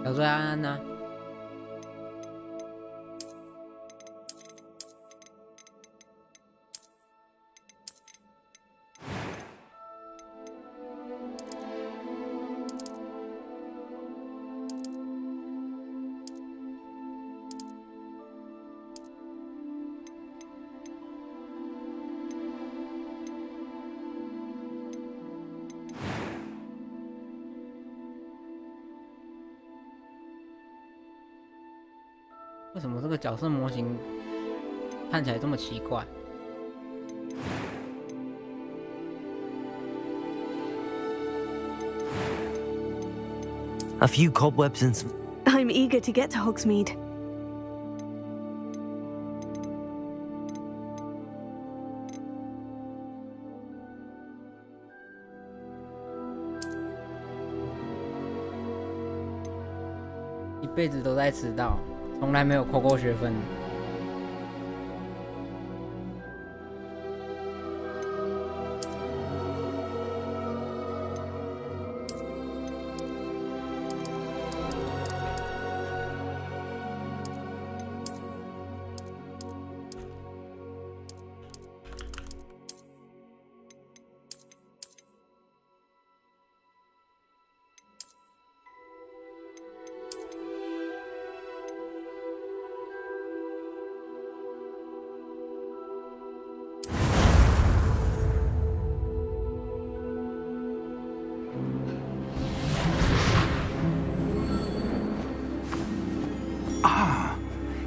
小瑞安安呢？为什么这个角色模型看起来这么奇怪？ A few cobwebs and some... I'm eager to get to Hogsmeade.一辈子都在迟到，从来没有扣过学分。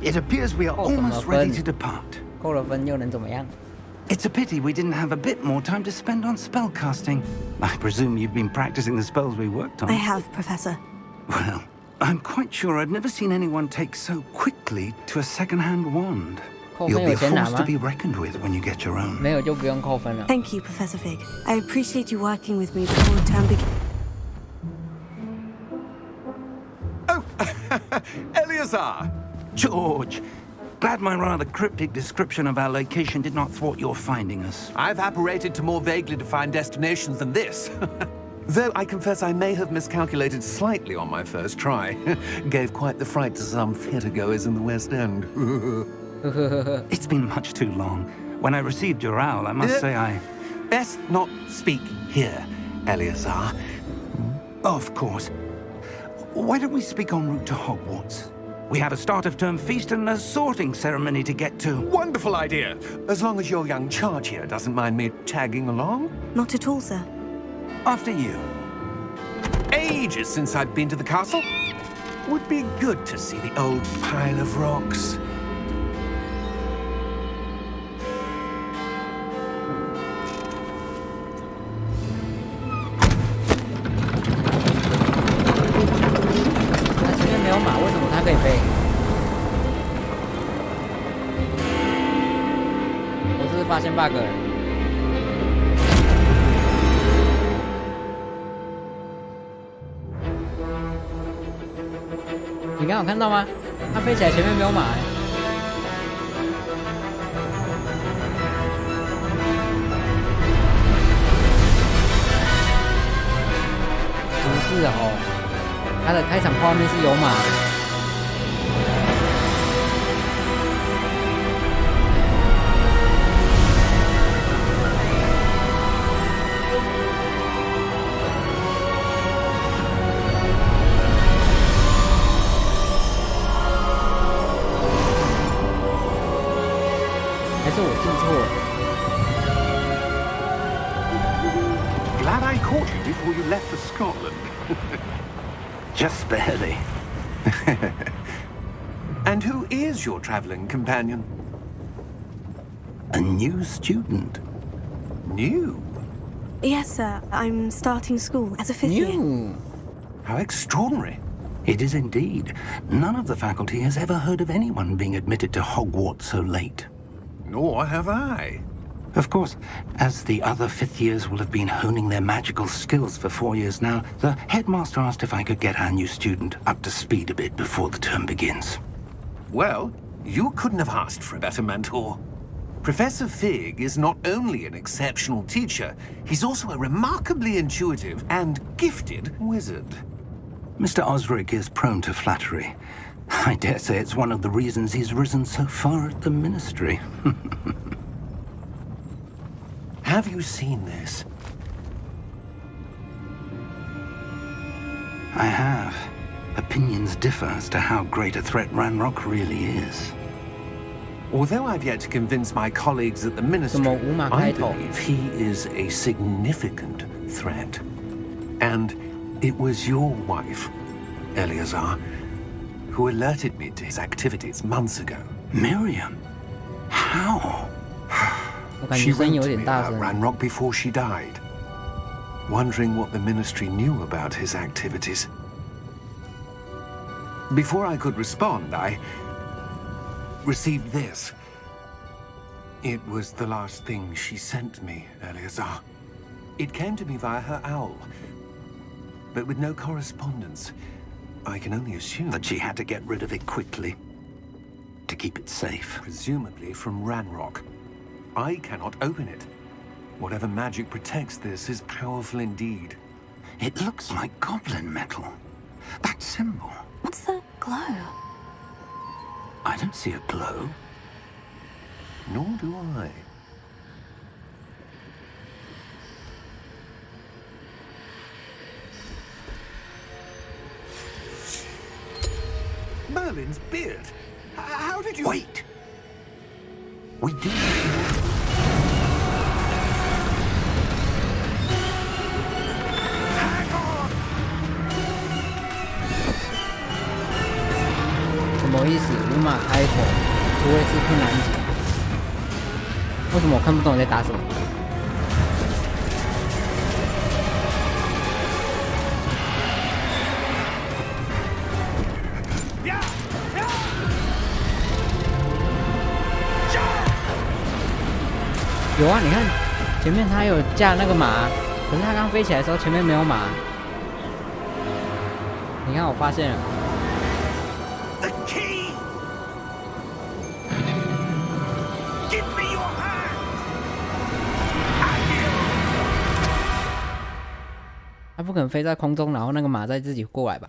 It appears we are almost ready to depart. 扣了分又能怎么样？ It's a pity we didn't have a bit more time to spend on spellcasting. I presume you've been practicing the spells we worked on. I have, Professor. Well, I'm quite sure I've never seen anyone take so quickly to a second-hand wand. 扣 You'll 分 be 有 a 钱拿 force 吗 to？ be reckoned with when you get your own. 没有就不用扣分了。 Thank you, Professor Fig. I appreciate you working with me before the term begins. Oh, Eleazar! George, glad my rather cryptic description of our location did not thwart your finding us. I've apparated to more vaguely defined destinations than this. Though I confess I may have miscalculated slightly on my first try. Gave quite the fright to some theatregoers in the West End. It's been much too long. When I received your owl, I must say I... Best not speak here, Eleazar. Of course. Why don't we speak en route to Hogwarts? We have a start-of-term feast and a sorting ceremony to get to. Wonderful idea! As long as your young charge here doesn't mind me tagging along. Not at all, sir. After you. Ages since I've been to the castle. Would be good to see the old pile of rocks. Bug 了。你刚有看到吗？它飞起来前面没有马欸。不是哦，它的开场画面是有马的。Glad I caught you before you left for Scotland. Just barely. And who is your traveling companion? A new student. New? Yes, sir. I'm starting school as a fifth year. How extraordinary. It is indeed. None of the faculty has ever heard of anyone being admitted to Hogwarts so late. Nor have I. Of course, as the other fifth years will have been honing their magical skills for 4 years now, the headmaster asked if I could get our new student up to speed a bit before the term begins. Well, you couldn't have asked for a better mentor. Professor Fig is not only an exceptional teacher, he's also a remarkably intuitive and gifted wizard. Mr. Osric is prone to flattery. I dare say it's one of the reasons he's risen so far at the Ministry. Have you seen this? I have. Opinions differ as to how great a threat Ranrock really is. Although I've yet to convince my colleagues at the Ministry, I believe he is a significant threat. And it was your wife, Eleazar, who alerted me to his activities months ago. Miriam? How? 我感 She 觉声音 wrote 有 to 点 me 大 about 声。 Ranrock before she died, wondering what the Ministry knew about his activities. Before I could respond, I received this. It was the last thing she sent me, Eleazar. It came to me via her owl, but with no correspondence. I can only assume That she had to get rid of it quickly to keep it safe. presumably from Ranrock. I cannot open it. Whatever magic protects this is powerful indeed. It looks like goblin metal. That symbol. What's that glow? I don't see a glow. Nor do I. Merlin's beard. How did you... Wait! We do. 什么意思？无马开头，不会是困难级？为什么我看不懂你在打什么？有啊，你看前面他有架那个马，可是他刚飞起来的时候前面没有马。你看，我发现了。 The key! Give me your hand! 他不可能飞在空中，然后那个马再自己过来吧？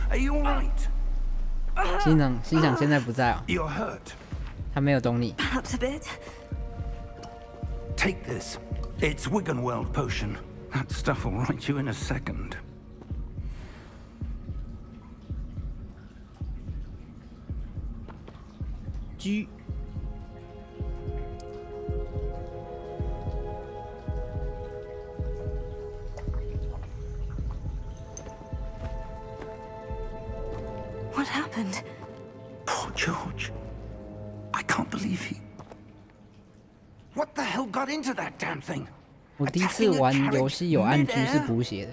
Are you alright? 心想现在不在哦， You're hurt. 他没有懂你。 Perhaps a bit. Take this. It's Wiggenweld potion. That stuff will right you in a second. G。 What happened? Poor George. I can't believe he... What the hell got into that damn thing? 我第一次玩游戏有按 G 是补血的。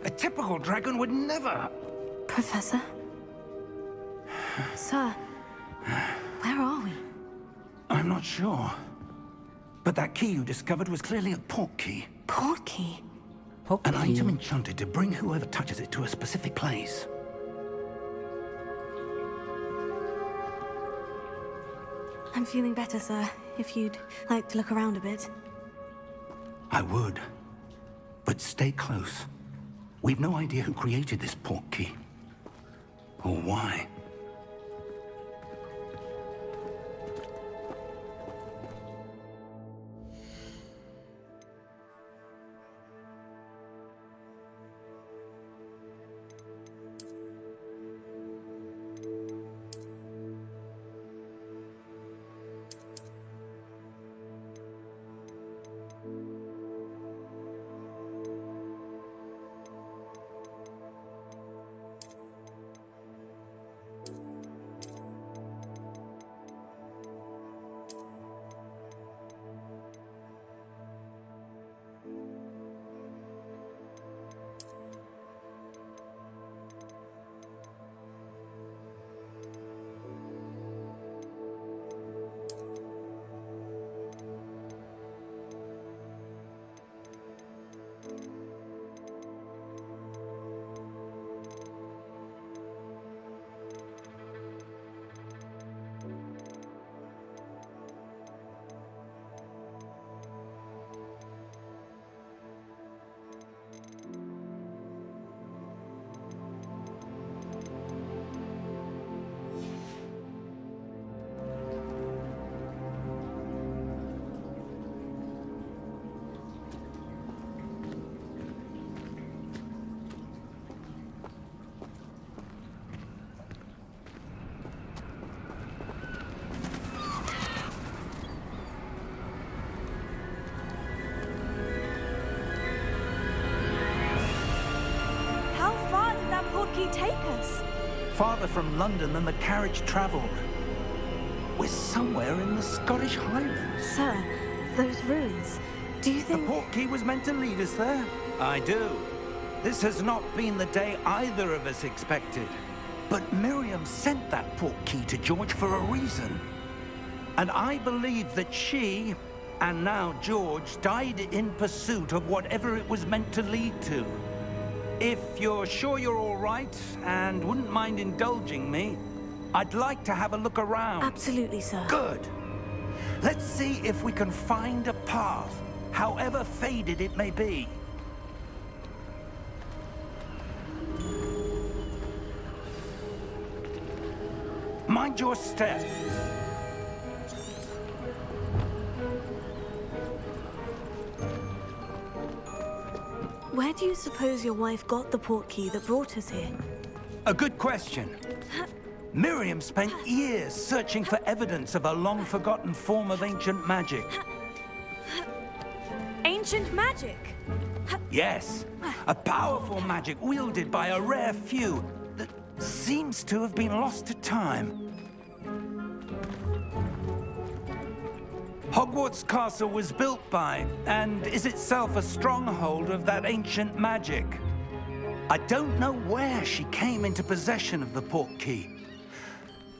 A typical dragon would never... Professor? Sir, where are we? I'm not sure. But that key you discovered was clearly a port key. Port key? An item enchanted to bring whoever touches it to a specific place. I'm feeling better, sir. If you'd like to look around a bit. I would. But stay close. We've no idea who created this port key. Or why. that portkey take us? Farther from London than the carriage travelled. We're somewhere in the Scottish Highlands. Sir, those ruins. Do you The think... portkey was meant to lead us there? I do. This has not been the day either of us expected. But Miriam sent that portkey to George for a reason. And I believe that she, and now George, died in pursuit of whatever it was meant to lead to. If you're sure you're all right, and wouldn't mind indulging me, I'd like to have a look around. Absolutely, sir. Good. Let's see if we can find a path, however faded it may be. Mind your step. Where do you suppose your wife got the portkey that brought us here? A good question. Miriam spent years searching for evidence of a long-forgotten form of ancient magic. Ancient magic? Yes, a powerful magic wielded by a rare few that seems to have been lost to time. Hogwarts Castle was built by, and is itself a stronghold of that ancient magic. I don't know where she came into possession of the portkey,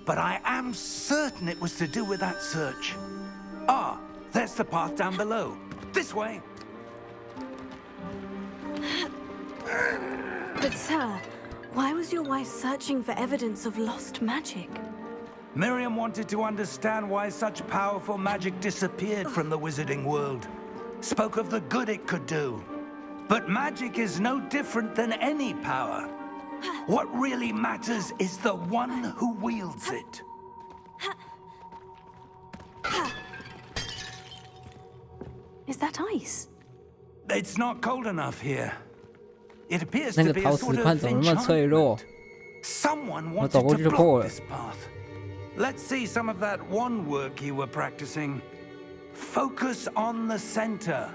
but I am certain it was to do with that search. Ah, there's the path down below. This way. But sir, why was your wife searching for evidence of lost magic? Miriam wanted to understand why such powerful magic disappeared from the wizarding world. Spoke of the good it could do. But magic is no different than any power. What really matters is the one who wields it. Is that ice? It's not cold enough here. It appears 那 to 个 be a 陶 sort 瓷罐 of 怎么那么脆弱？ enchantment. Someone 我走 wanted 过 to 去就破 block 了。 this path. Let's see some of that wand work you were practicing. Focus on the center.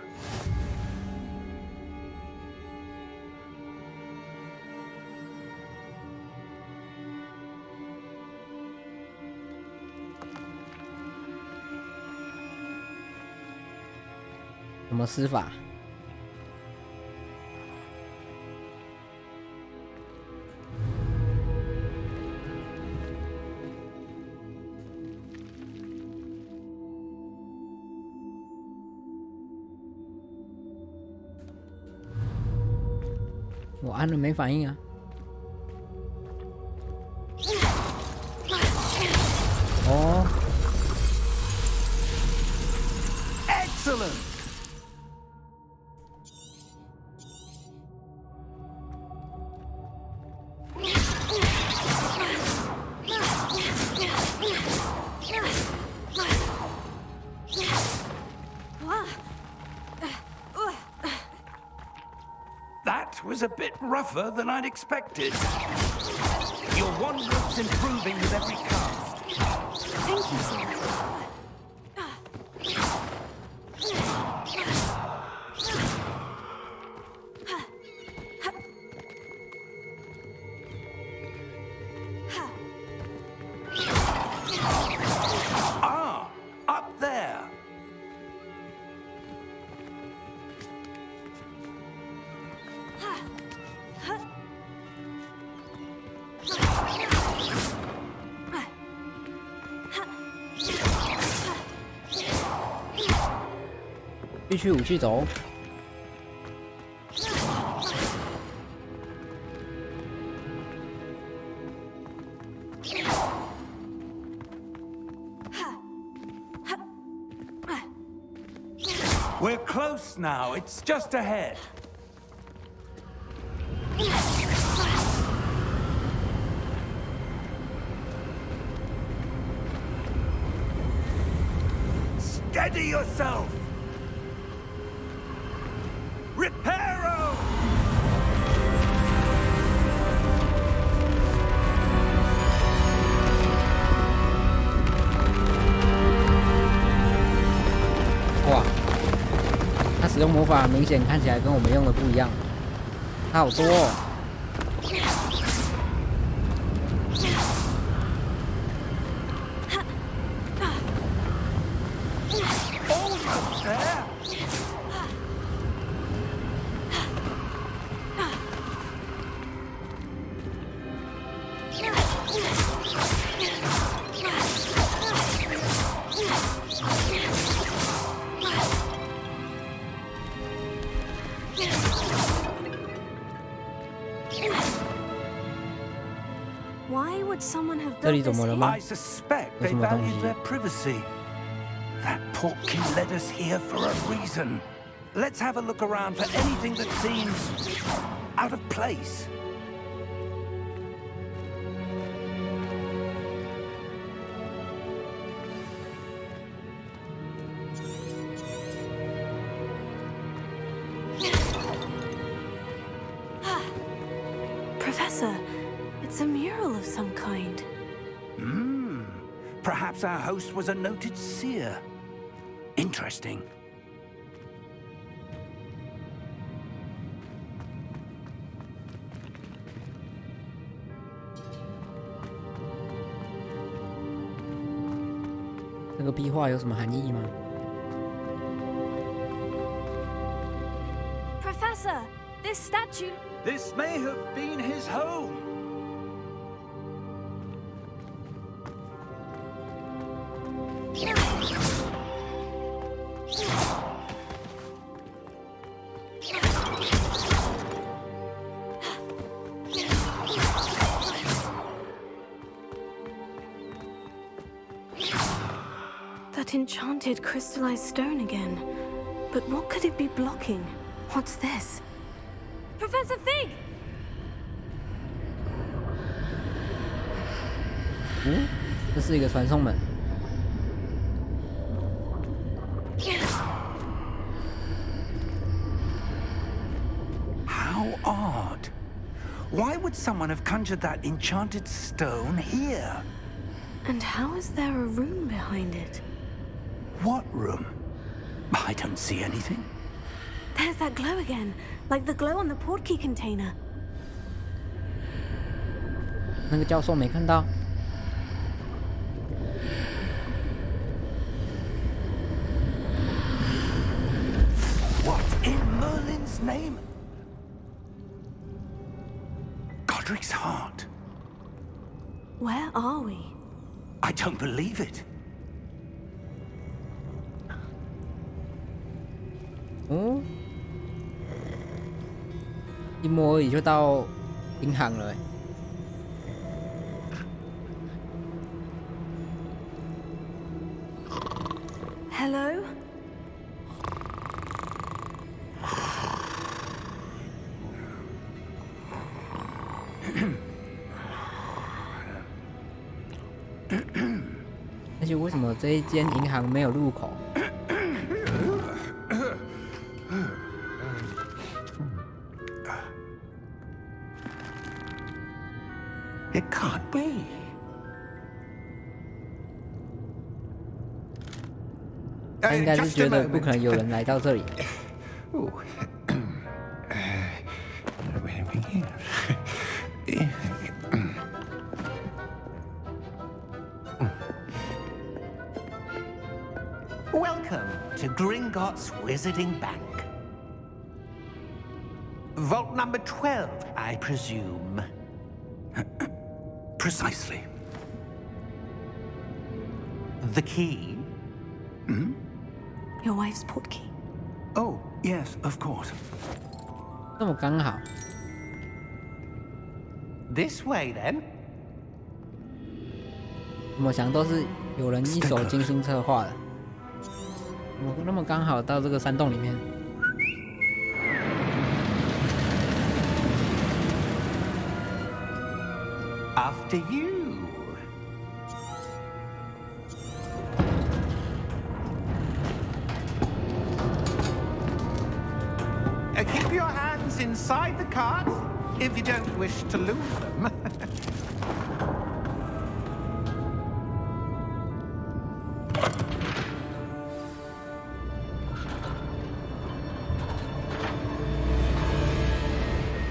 “什么施法？我按了没反应啊！哦， Excellent. That was a bit rougher than I'd expected. Your wand work's improving with every cast. Thank you, sir. Ah, up there. Huh? 必须武器走。We're close now. It's just ahead. Steady yourself. Reparo! 哇，他使用魔法明显看起来跟我们用的不一样，他好多哦。Almost there. Why would someone have 这里 built 怎 this 么了 here? 吗？ I suspect they 有什么东西？ value their privacy. That portkey led us here for a reason. Let's have a look around for anything that seems out of place. Professor, it's a mural of some kind. Perhaps our host was a noted seer. Interesting. "这个壁画有什么含义吗？ Professor, this statue. This may have been his home. That enchanted crystallized stone again. But what could it be blocking? What's this? Professor Fig! 这是一个传送门。 How odd. Why would someone have conjured that enchanted stone here? And how is there a room behind it? What room? I don't see anything. There's that glow again, like the glow on the portkey container. 那个教授没看到。 What in Merlin's name? Godric's heart. Where are we? I don't believe it. 哦，一摸而已就到银行了欸。 Hello? 而且为什么这一间银行没有入口？ It can't be. 他应该是觉得不可能有人来到这里。 Ooh. Welcome to Gringotts Wizarding Bank. Vault number 12, I presume. Precisely. The key? Your wife's portkey. Oh, yes, of course. 这么刚好， This way, then. 怎么想都是有人一手精心策划的。怎么那么刚好到这个山洞里面？ After you. Keep your hands inside the cart if you don't wish to lose them.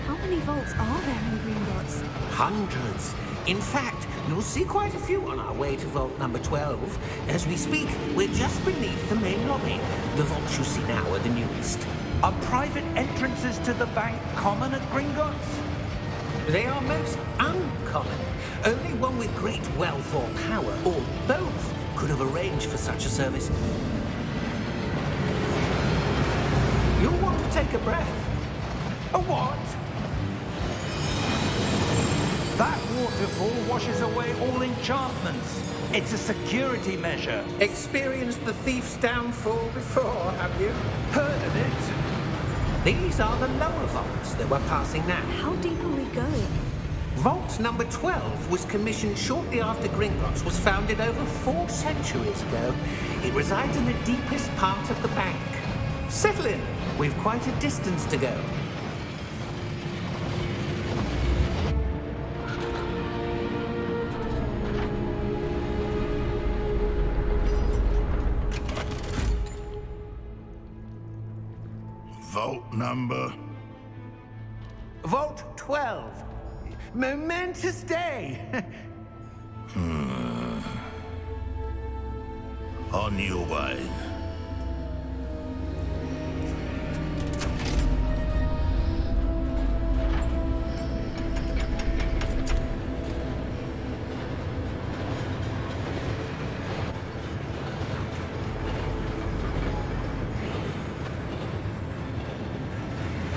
How many vaults are there in Gringotts? Hundreds. In fact, you'll see quite a few on our way to vault number 12. As we speak, we're just beneath the main lobby. The vaults you see now are the newest. Are private entrances to the bank common at Gringotts? They are most uncommon. Only one with great wealth or power, or both, could have arranged for such a service. You'll want to take a breath. A what? That waterfall washes away all enchantments. It's a security measure. Experienced the thief's downfall before, have you? Heard of it? These are the lower vaults that we're passing now. How deep are we going? Vault number 12 was commissioned shortly after Gringotts was founded over 4 centuries ago. It resides in the deepest part of the bank. Settle in. We've quite a distance to go. Vault number? Vault 12. Momentous day. On your way.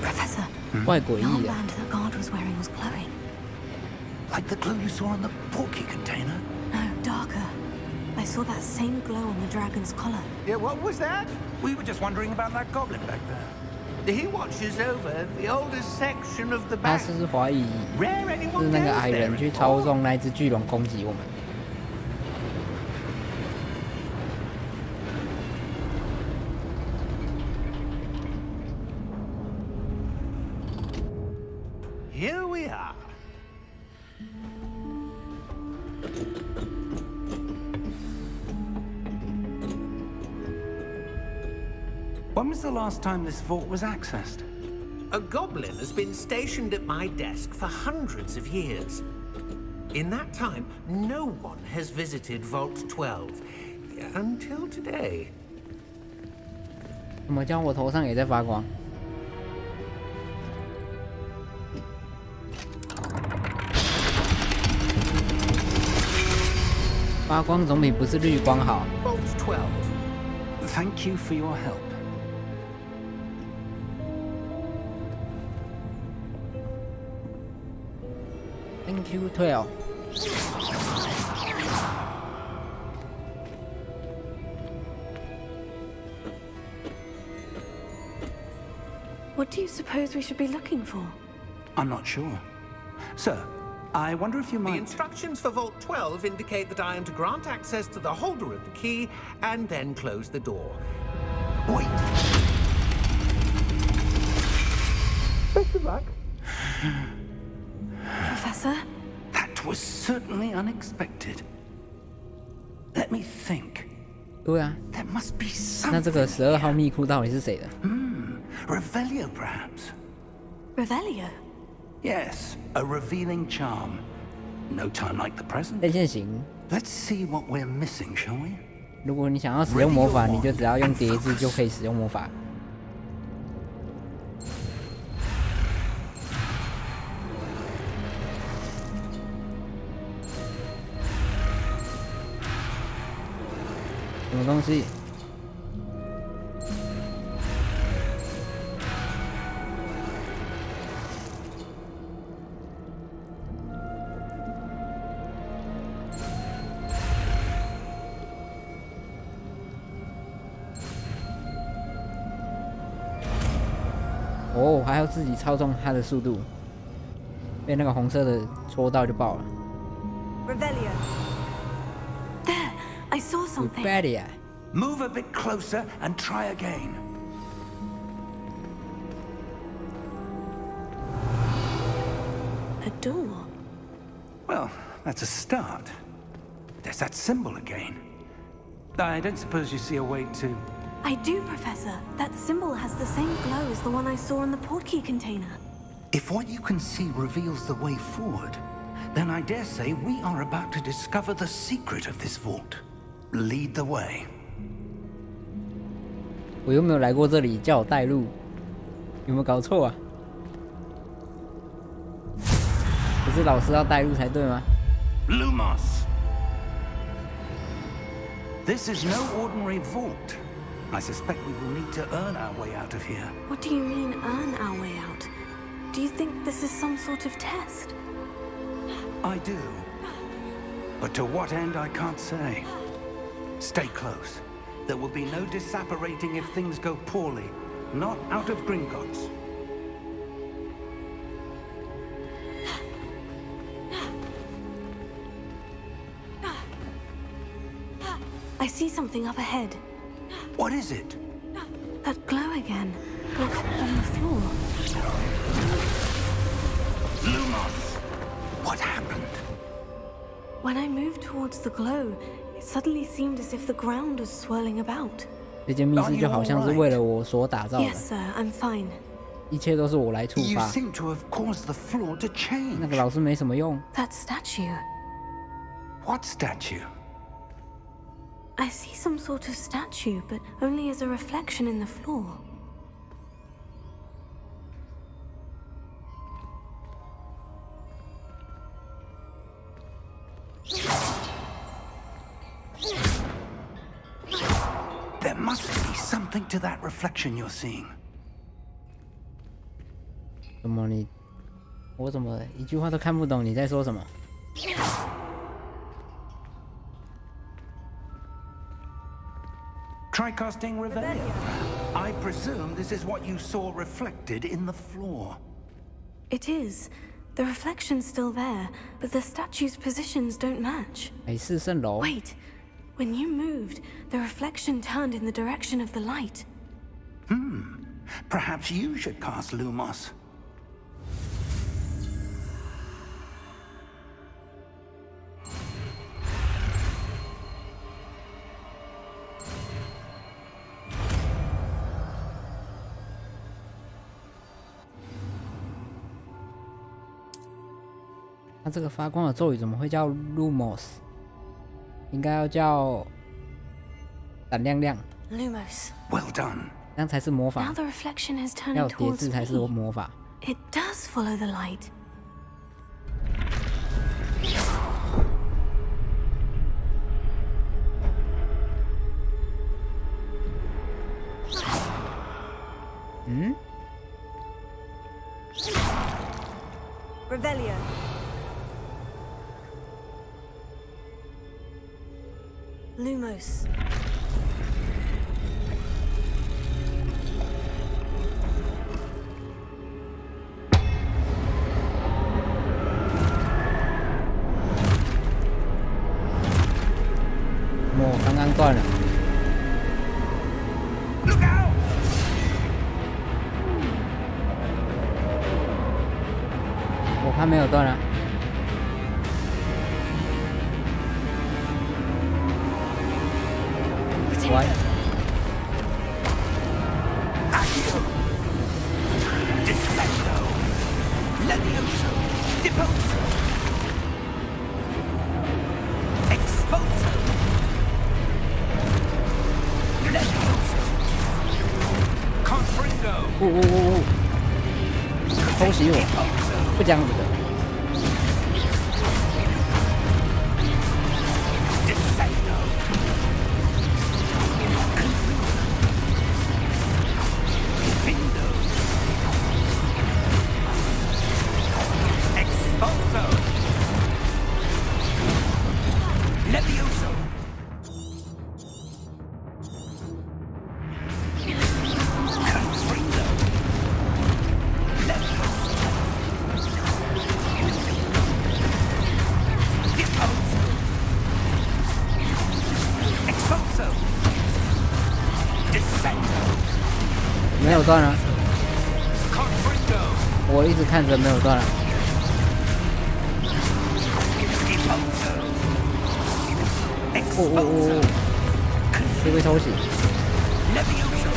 Professor, 怪诡 the 异的。 armband that guard was wearing was glowing. Like the glue you saw on the portkey container? No, darker. I saw that same glow on the dragon's collar. Yeah, what was that? We were just wondering about that goblin back there. He watches over the oldest section of the 他 bank. 是怀疑 Rare 是 anyone 那个 goes 矮 there 人去 anymore. 操纵那只巨龙攻击我们。 Here we are. When was the last time this vault was accessed? A goblin has been stationed at my desk for hundreds of years. In that time, no one has visited Vault 12 until today. 怎么叫我头上也在发光？发光总比不是绿光好。 Vault 12. Thank you for your help. Thank you, 12。 What do you suppose we should be looking for? I'm not sure. Sir, I wonder if you The might... instructions for Vault 12 indicate that I am to grant access to the holder of the key and then close the door. Wait! Best of luck. Professor? That was certainly unexpected. Let me think. 对啊， There must be 那这 something 个12号密库到底是谁的？ Revelio, perhaps? Revelio? Yes, a revealing charm. No time like the present. 变现型。 Let's see what we're missing, shall we? 如果你想要使用魔法，你就只要用叠字就可以使用魔法。什么东西？哦，还要自己操纵它的速度，被那个红色的戳到就爆了。 Revelio. There! I saw something. Revelio. Move a bit closer and try again. A door. Well, that's a start. There's that symbol again. I don't suppose you see a way to... I do, Professor. That symbol has the same glow as the one I saw on the portkey container. If what you can see reveals the way forward, Then I dare say we are about to discover the secret of this vault. Lead the way. 我又没有来过这里，叫我带路，有没有搞错啊？不是老师要带路才对吗？ Lumos! This is no ordinary vault. I suspect we will need to earn our way out of here. What do you mean, earn our way out? Do you think this is some sort of test? I do. But to what end, I can't say. Stay close. There will be no disapparating if things go poorly. Not out of Gringotts. I see something up ahead. What is it? That glow again, but on the floor. Lumos! What happened? When I moved towards the glow, it suddenly seemed as if the ground was swirling about. 这间密室就好像是为了我所打造的。 Yes, sir, I'm fine. 一切都是我来触 You 发。 seem to have caused the floor to 那 change. 个老师没什么用。 That statue. What statue? I see some sort of statue, but only as a reflection in the floor. There must be something to that reflection you're seeing. 怎么你？我怎么一句话都看不懂你在说什么？ Try casting Revelio. I presume this is what you saw reflected in the floor. It is. The reflection's still there, but the statue's positions don't match. 海市蜃楼。 Wait. When you moved, the reflection turned in the direction of the light. Perhaps you should cast Lumos. .它这个发光的咒语怎么会叫 Lumos？ 应该要叫闪亮亮， Lumos. Well done. 这样才是魔 Now 法。 the reflection is 要 turning 有叠 towards 字才是 me. 魔法。 It does follow the light. Revelio. Lumos. .我刚刚断了。 Look out! 我看没有断啊。喂。 Descendo! Levioso! Deposo! Exposo! Levioso! Confringo! 偷袭我，不讲理的。 Descendo! Findo! Exposo! Levioso! Confringo! Levioso! Deposo! Exposo! Descendo! 没有断啊， Confringo! 我一直看着没有断啊。 Deposo! 会不会偷袭？ Levioso!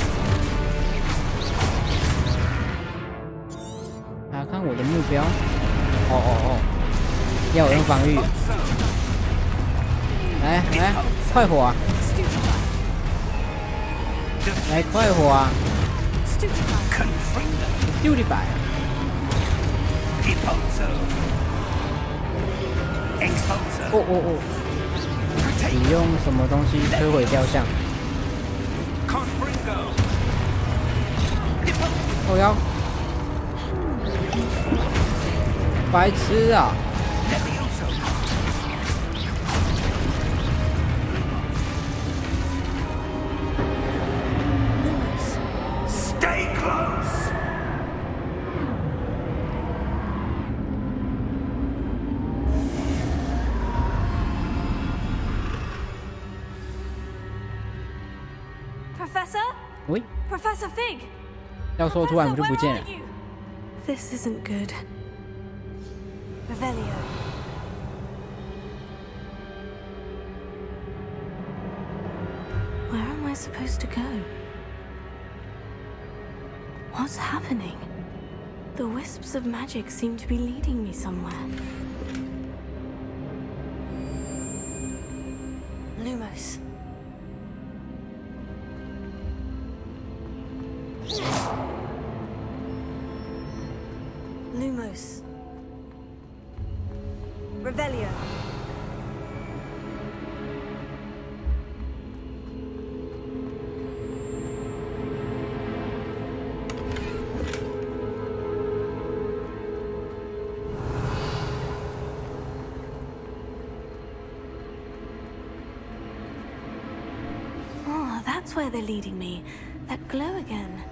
查看我的目标。哦。要我用防御。来，快火啊！来，快火啊！丢你摆！哦！你用什么东西摧毁雕像？后腰！白痴啊！ 喂 Professor Fig! 教授突然就不见了。 This isn't good. Revelio. Where am I supposed to go? What's happening? The wisps of magic seem to be leading me somewhere. Lumos. Lumos. Revelio. Oh, that's where they're leading me. That glow again.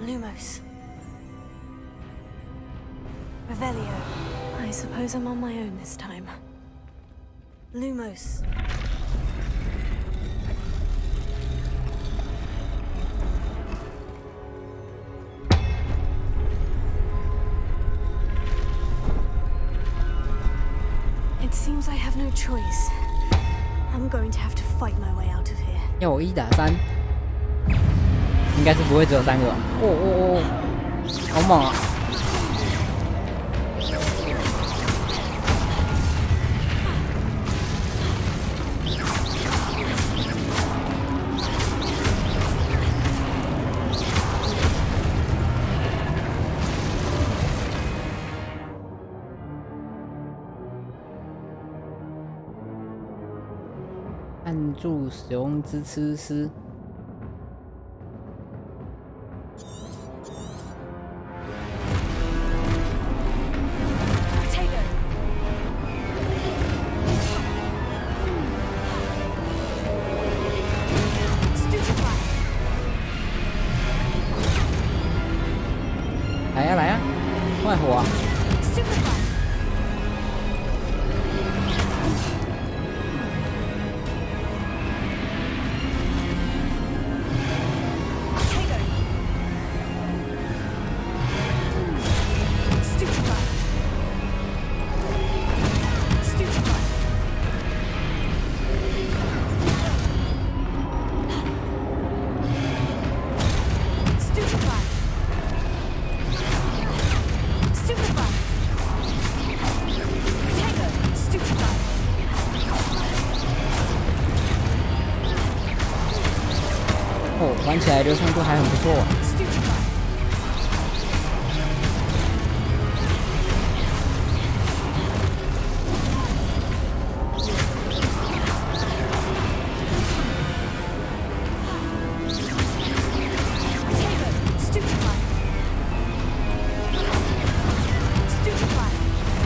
Lumos. Revelio. I suppose I'm on my own this time. Lumos. It seems I have no choice. I'm going to have to fight my way out of here. 要我1打3。 应该是不会只有3个吧？好猛啊！按住使用支持师。 来呀，快火啊！玩起来流畅度还很不错。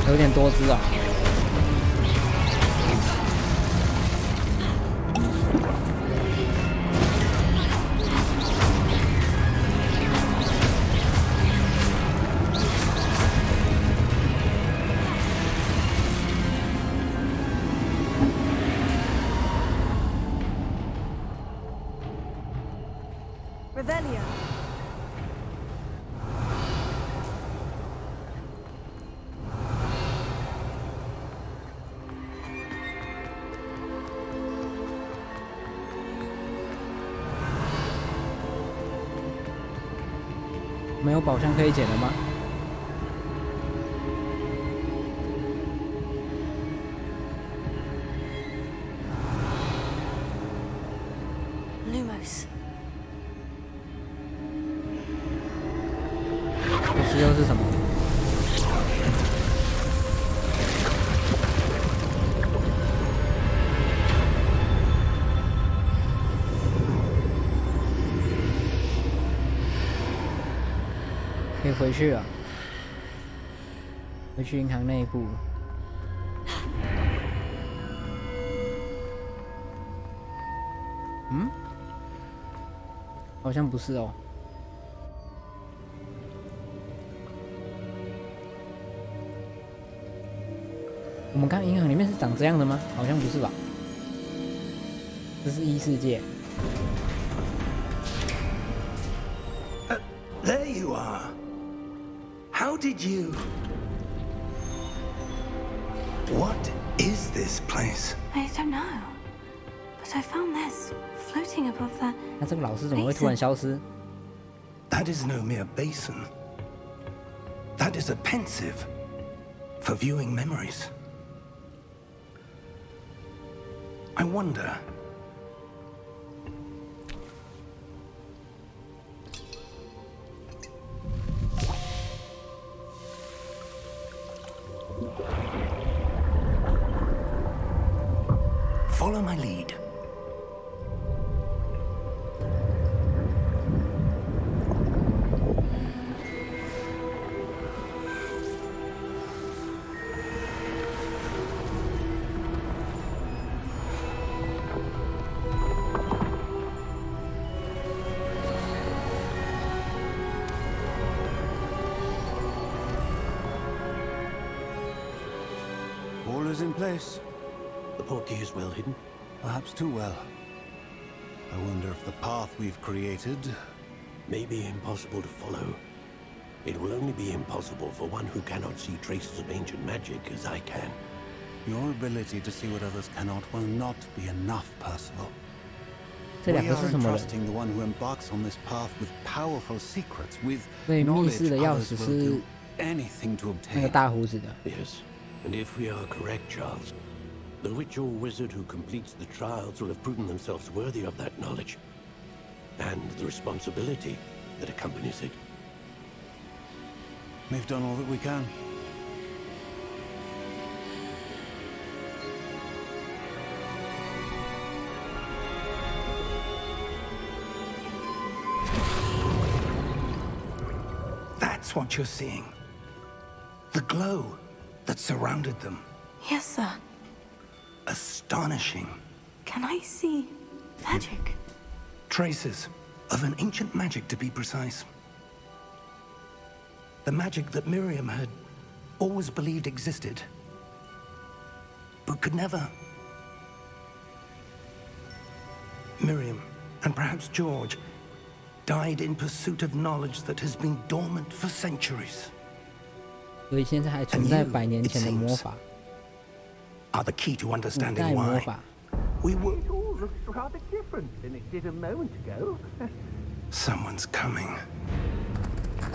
有点多只啊。Revelio. 没有宝箱可以捡了吗？ Lumos. 这石油是什么？可以回去了，回去银行内部。嗯？好像不是哦。我们刚银行里面是长这样的吗？好像不是吧？这是异世界。 There you are. How did you... What is this place? I don't know. But I found this floating above that. 那这个老师怎么会突然消失？ That is no mere basin. That is a pensive for viewing memories. I wonder... Follow my lead. All is in place. The portkey is well hidden. Perhaps too well. I wonder if the path we've created... May be impossible to follow. It will only be impossible for one who cannot see traces of ancient magic as I can. Your ability to see what others cannot will not be enough, Percival. 这 We 两个 are 是什么人？ entrusting the one who embarks on this path with powerful secrets, with 对，密 knowledge 室的钥 others 匙 will 是 do anything to 那个 obtain. 大胡子的。 Yes, and if we are correct, Charles, the witch or wizard who completes the trials will have proven themselves worthy of that knowledge, and the responsibility that accompanies it. We've done all that we can. That's what you're seeing. The glow that surrounded them. Yes, sir. Astonishing. Can I see magic? Traces of an ancient magic, to be precise. The magic that Miriam had always believed existed, but could never. Miriam, and perhaps George, died in pursuit of knowledge that has been dormant for centuries. 所以现在还存在100年前的魔法， Are the key to 古 understanding 代魔 why 法。 we were. It all looks rather different than it did a moment ago. Someone's coming.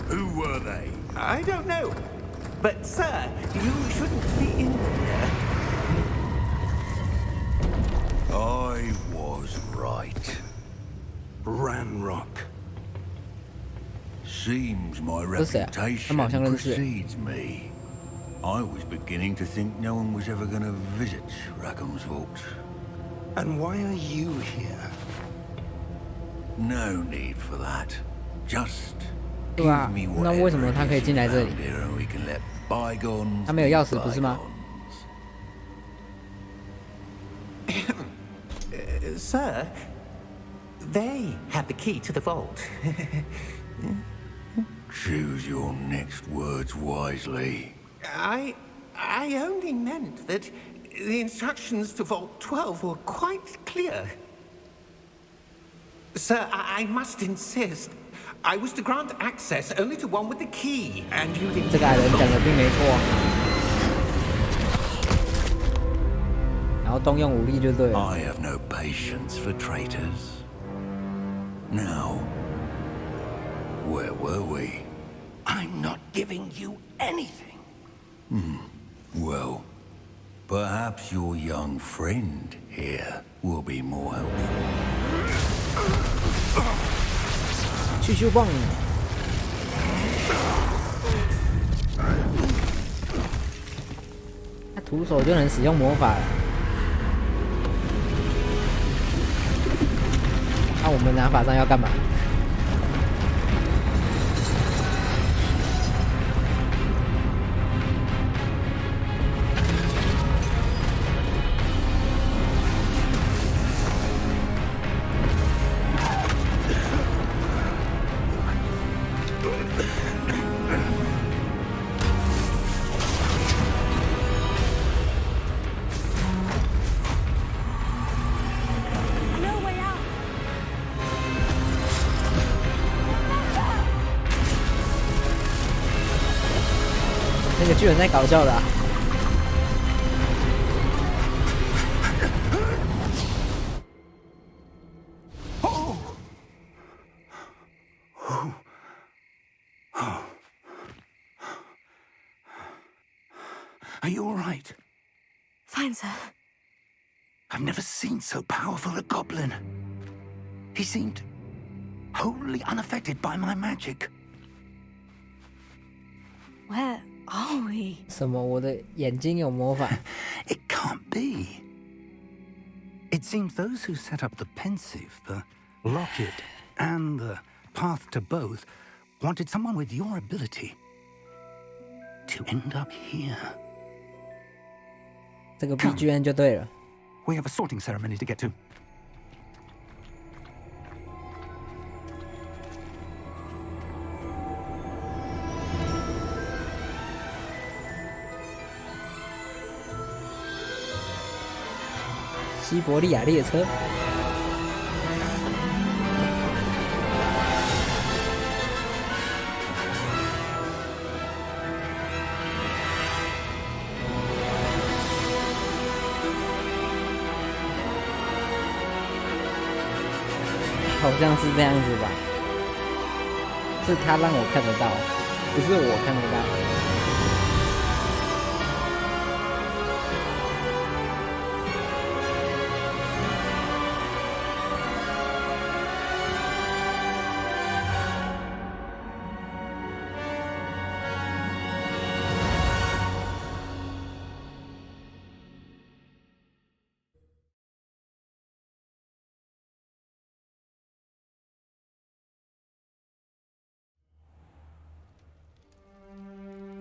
Who were they? I don't know. But, sir, you shouldn't be in here. I was right. Ranrock. Seems my 这是谁啊？他们好像 reputation 认识。 precedes me. I was beginning to think no one was ever going to visit Rackham's vault. And why are you here? No need for that. Just 对啊 give me 那为什 whatever 么他 it 可以 is 进来 you 这里？ found here and we can let bygones 他没有 be 钥匙不是吗？ bygones. Sir, they have the key to the vault. Choose your next words wisely. I only meant that the instructions to Vault 12 were quite clear. Sir, I must insist. I was to grant access only to one with the key, and you didn't. 这个矮人讲的并没错。然后动用武力就对了。I have no patience for traitors. Now, where were we? I'm not giving you anything. Well, perhaps your young friend here will be more helpful. 去修棒。他徒手就能使用魔法了。那我们拿法杖要干嘛？那个巨人在搞笑的、啊。Are you all right? Fine, sir. I've never seen so powerful a goblin. He seemed wholly unaffected by my magic. Where are we? 什么？我的眼睛有魔法？ It can't be. It seems those who set up the pensive, the locket, and the path to both wanted someone with your ability to end up here. 这个 BGM 就对了。 We have a sorting ceremony to get to. 西伯利亚列车。好像是这样子吧，是他让我看得到，不是我看得到。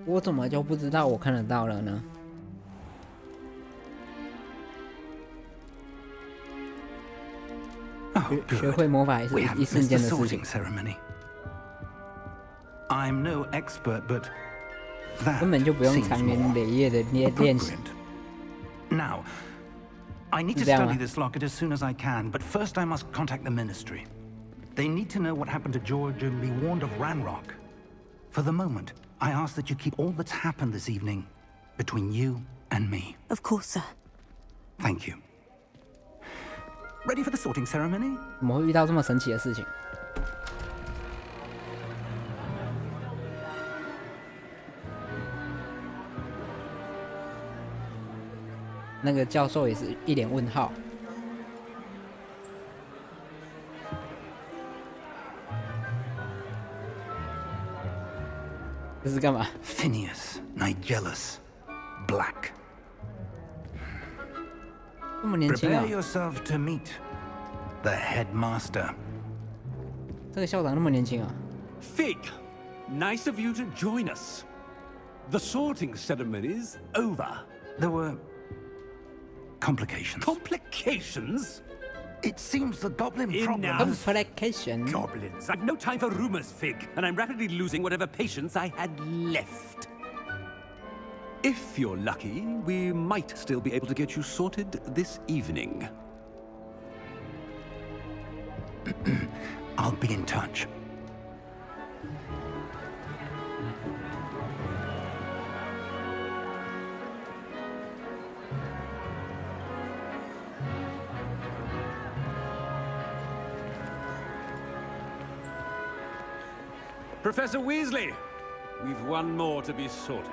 我怎么就不知道我看得到了呢？学会魔法也是一瞬间的事情。根本就不用长年累月的练习。 Now, I need to study this locket as soon as I can, but first I must contact the Ministry. They need to know what happened to George and be warned of Ranrock. For the moment, I ask that you keep all that's happened this evening between you and me. Of course, sir. Thank you. Ready for the sorting ceremony? 怎么会遇到这么神奇的事情？那个教授也是一脸问号。这是干嘛 ？Phineas, Nigellus, Black. 这么年轻啊 Prepare yourself to meet the headmaster. 这个校长那么年轻啊 Fig, nice of you to join us. The sorting ceremony's over. There were complications. Complications? It seems the goblin problem. Complication. Goblins. I've no time for rumors, Fig, and I'm rapidly losing whatever patience I had left. If you're lucky, we might still be able to get you sorted this evening. I'll be in touch. Professor Weasley, we've one more to be sorted.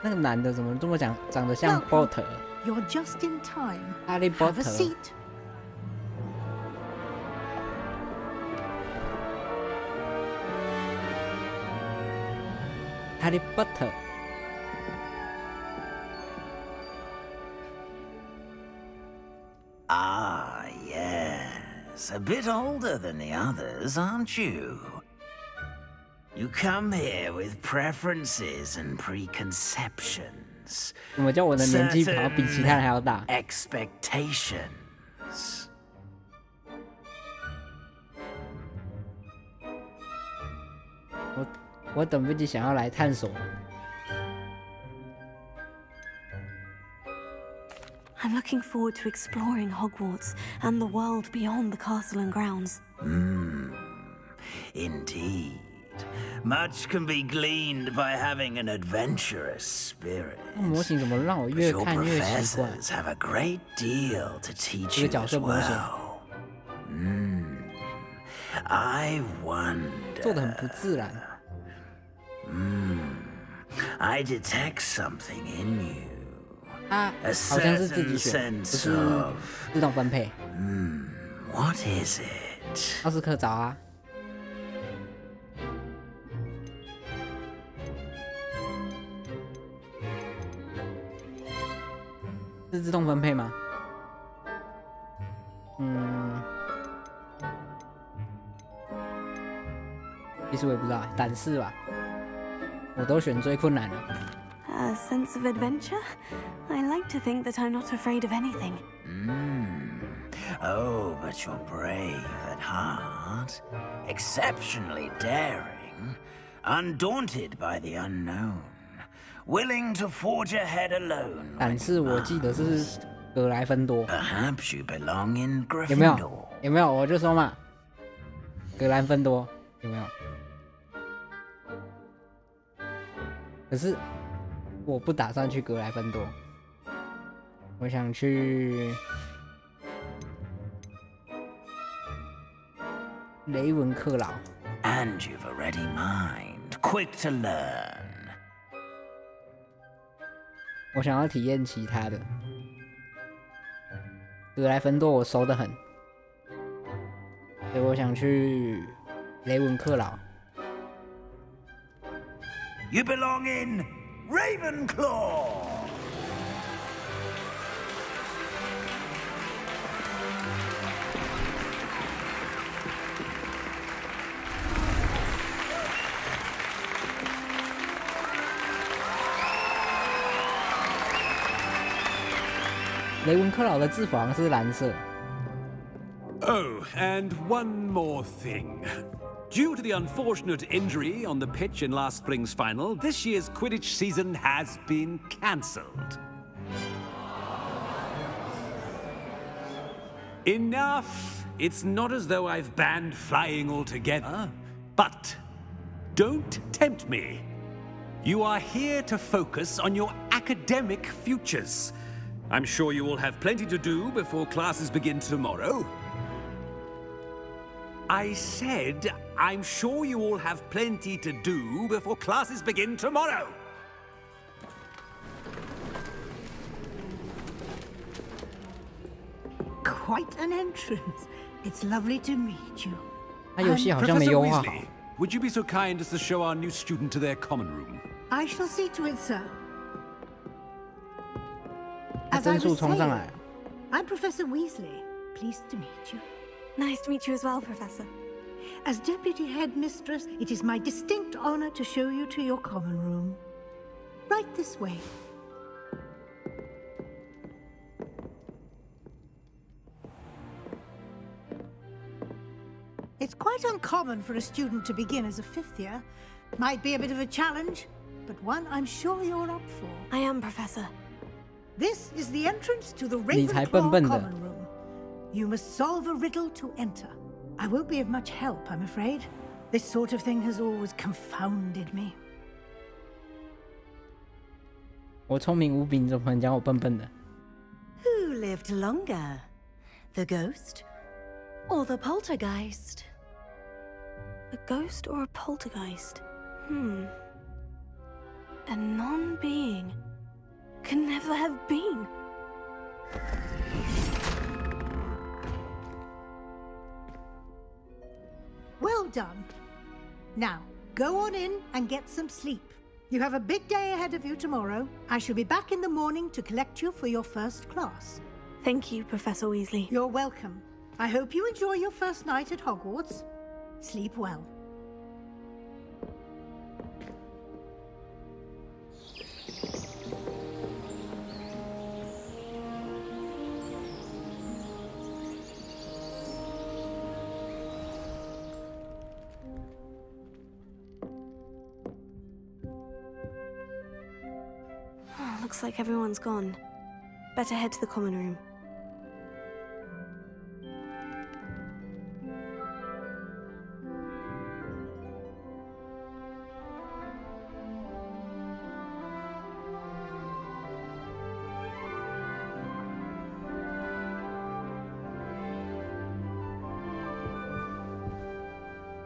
那个男的怎么这么长得像 Potter？ You're just in time. 哈利波 Have a 特。 seat. Harry Potter。 Ah, yes. A bit older than the others, aren't you? You come here with preferences and preconceptions. 怎么叫我的年纪好像比其他人还要大 Expectations. 我等不及想要来探索。 I'm looking forward to exploring Hogwarts and the world beyond the castle and grounds. Indeed. Much can be gleaned by having an adventurous spirit. 模型怎么让我越 Your 看越奇怪？ professors have a great deal to teach 这 you 个角 as 色模型 well. I wonder. 做得很不自然。 I detect something in you. 它好像是自己选，不是自动分配。 What is it? 奥斯克找啊。是自动分配吗？其实我也不知道，胆识吧。我都选最困难了。 A sense of adventure? I like to think that I'm not afraid of anything. Oh, but you're brave at heart, exceptionally daring, undaunted by the unknown, willing to forge ahead alone. 胆识我记得是格莱芬多， Perhaps you belong in 有没有 Gryffindor.？有没有？我就说嘛，格兰芬多有没有？可是我不打算去格莱芬多，我想去雷文克劳。 And you've a ready mind, quick to learn. 我想要体验其他的。格莱芬多我熟得很，所以我想去雷文克劳。 You belong in Ravenclaw. Oh, and one more thing. Due to the unfortunate injury on the pitch in last spring's final, this year's Quidditch season has been cancelled. Enough! It's not as though I've banned flying altogether, but don't tempt me. You are here to focus on your academic futures. I'm sure you will have plenty to do before classes begin tomorrow. I said, I'm sure you all have plenty to do before classes begin tomorrow. Quite an entrance. It's lovely to meet you. 他游戏好像没 Professor 优化好。 Weasley, would you be so kind as to show our new student to their common room? I shall see to it, sir. 他 As I 帧数 was 冲上 saying, 来了。 I'm Professor Weasley. Pleased to meet you. Nice to meet you as well, Professor. As Deputy Headmistress, it is my distinct honor to show you to your common room. Right this way. It's quite uncommon for a student to begin as a fifth year. Might be a bit of a challenge, but one I'm sure you're up for. I am, Professor. This is the entrance to the 你才 Ravenclaw 笨笨的。 common room. You must solve a riddle to enter. I won't be of much help, I'm afraid. This sort of thing has always confounded me. 我聪明无比，你怎么能讲我笨笨的？ Who lived longer? The ghost or the poltergeist? A ghost or a poltergeist? A non-being can never have been. Well done. Now, go on in and get some sleep. You have a big day ahead of you tomorrow. I shall be back in the morning to collect you for your first class. Thank you, Professor Weasley. You're welcome. I hope you enjoy your first night at Hogwarts. Sleep well. Looks like everyone's gone. Better head to the common room. "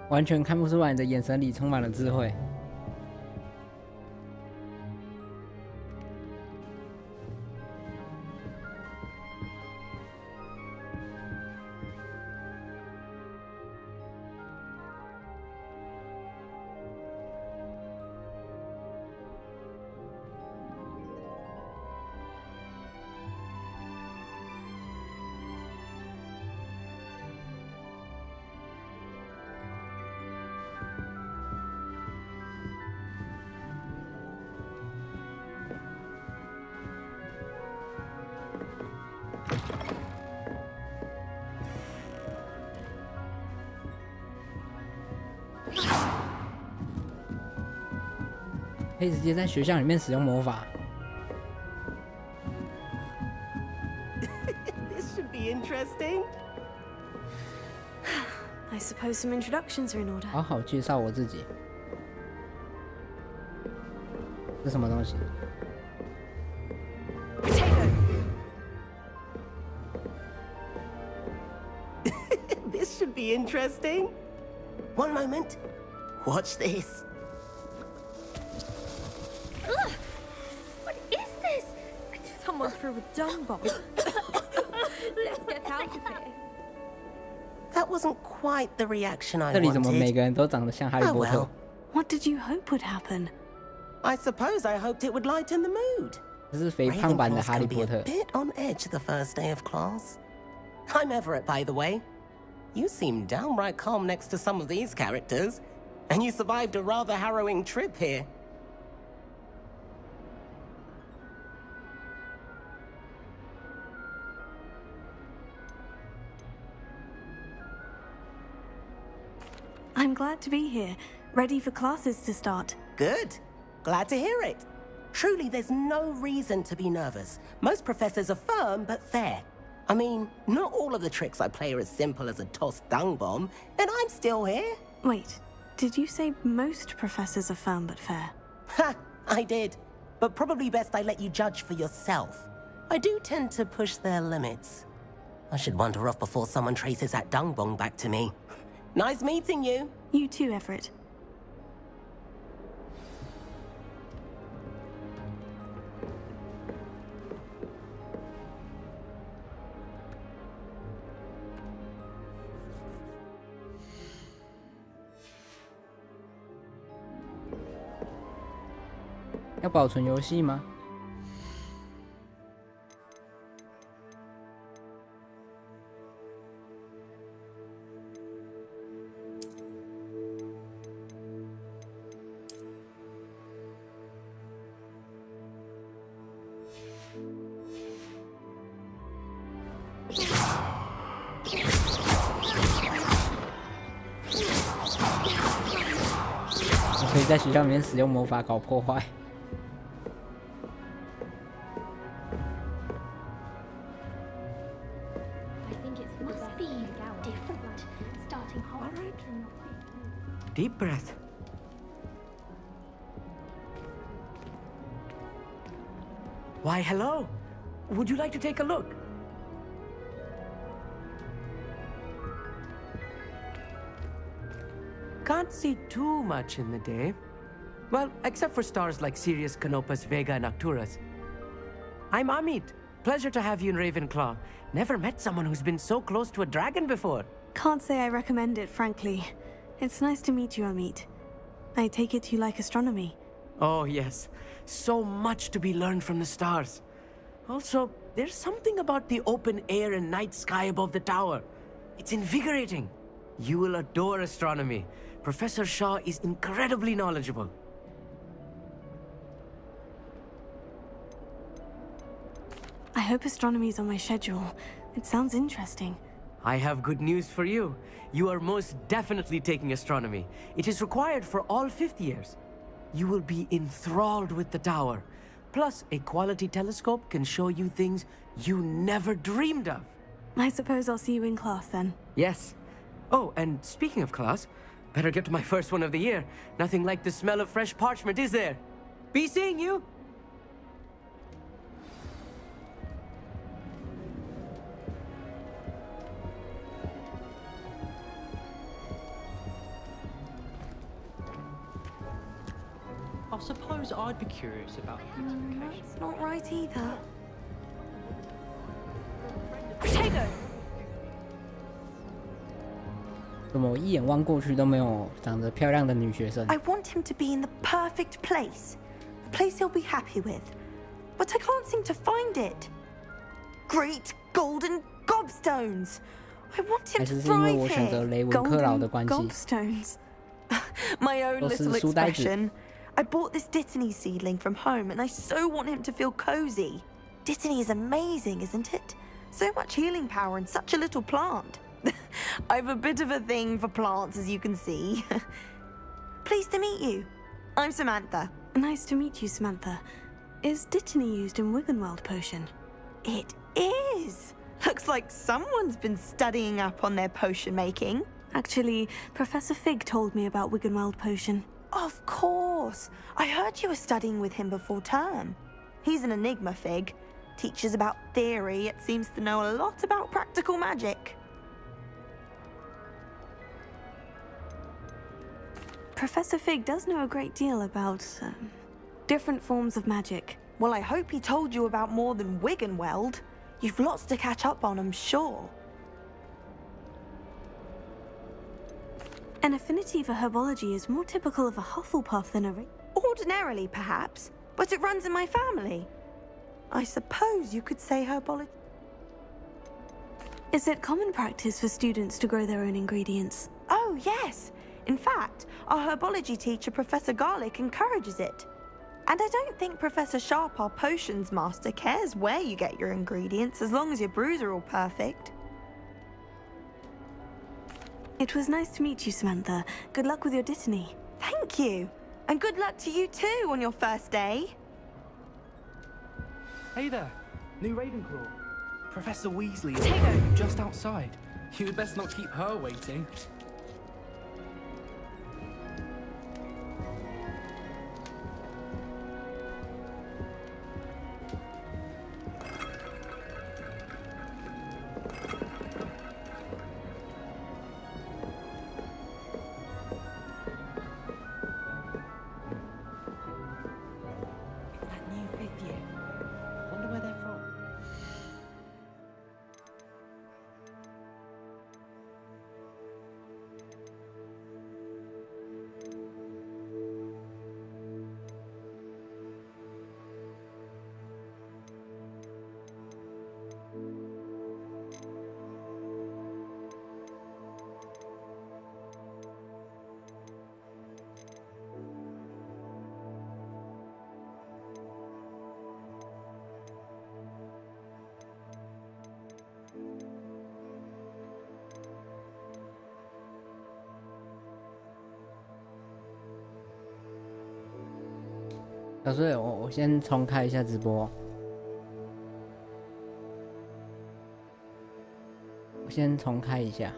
完全看不出来你的眼神里充满了智慧。" 可以直接在学校里面使用魔法。This should be interesting. I suppose some introductions are in order. 好好介绍我自己。这什么东西？ This should be interesting. One moment. Watch this. Ugh! What is this? Someone threw a dung bomb. Let's get out of here. That wasn't quite the reaction I 这里怎么 wanted. 每个人都长得像哈利波特？ Oh, well. What did you hope would happen? I suppose I hoped it would lighten the mood. 这是肥胖版的哈利波特。 Ravenclaws can be a bit on edge the first day of class. I'm Everett, by the way. You seem downright calm next to some of these characters, and you survived a rather harrowing trip here. I'm glad to be here, ready for classes to start. Good. Glad to hear it. Truly, there's no reason to be nervous. Most professors are firm but fair. I mean, not all of the tricks I play are as simple as a tossed dung bomb, and I'm still here. Wait, did you say most professors are firm but fair? Ha! I did. But probably best I let you judge for yourself. I do tend to push their limits. I should wander off before someone traces that dung bomb back to me. Nice meeting you. You too, Everett. 要保存游戏吗？我可以在学校里面使用魔法搞破坏。 Must be different. Start Deep breath. Why, hello. Would you like to take a look? Can't see too much in the day. Well, except for stars like Sirius, Canopus, Vega, and Arcturus. I'm Amit. Pleasure to have you in Ravenclaw. Never met someone who's been so close to a dragon before. Can't say I recommend it, frankly. It's nice to meet you, Amit. I take it you like astronomy. Oh, yes. So much to be learned from the stars. Also, there's something about the open air and night sky above the tower. It's invigorating. You will adore astronomy. Professor Shaw is incredibly knowledgeable. I hope astronomy's on my schedule. It sounds interesting. I have good news for you. You are most definitely taking astronomy. It is required for all 5th years. You will be enthralled with the tower. Plus, a quality telescope can show you things you never dreamed of. I suppose I'll see you in class then. Yes. Oh, and speaking of class, better get to my first one of the year. Nothing like the smell of fresh parchment, is there? Be seeing you! I suppose I'd be curious about beautification. That's not right either. Potato! 怎么我一眼望过去都没有长得漂亮的女学生？ I want him to be in the perfect place. A place he'll be happy with. But I can't seem to find it. Great golden gobstones! I want him 还 to 是是因为 thrive 我选择 here. 雷文克劳的关系？ Gobstones. My own 都是 little 书呆子。 expression. I bought this Dittany seedling from home and I so want him to feel cozy. Dittany is amazing, isn't it? So much healing power in such a little plant. I've a bit of a thing for plants, as you can see. Pleased to meet you. I'm Samantha. Nice to meet you, Samantha. Is Dittany used in Wiggenweld potion? It is. Looks like someone's been studying up on their potion making. Actually, Professor Fig told me about Wiggenweld potion. Of course. I heard you were studying with him before term. He's an enigma, Fig. Teaches about theory, yet seems to know a lot about practical magic. Professor Fig does know a great deal about different forms of magic. Well, I hope he told you about more than Wiggenweld. You've lots to catch up on, I'm sure. An affinity for herbology is more typical of a Hufflepuff than a... Ordinarily, perhaps, but it runs in my family. I suppose you could say herbology. Is it common practice for students to grow their own ingredients? Oh, yes. In fact, our herbology teacher, Professor Garlick, encourages it. And I don't think Professor Sharp, our potions master, cares where you get your ingredients as long as your brews are all perfect. It was nice to meet you, Samantha. Good luck with your Dittany. Thank you. And good luck to you too on your first day. Hey there, new Ravenclaw. Professor Weasley is Potato. just outside. You'd best not keep her waiting.小穗，我先重开一下直播。我先重开一下。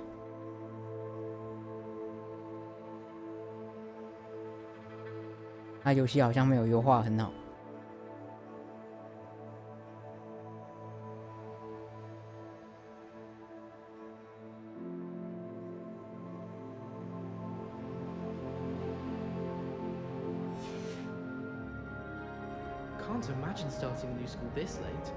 它游戏好像没有优化很好。Can't imagine starting a new school this late.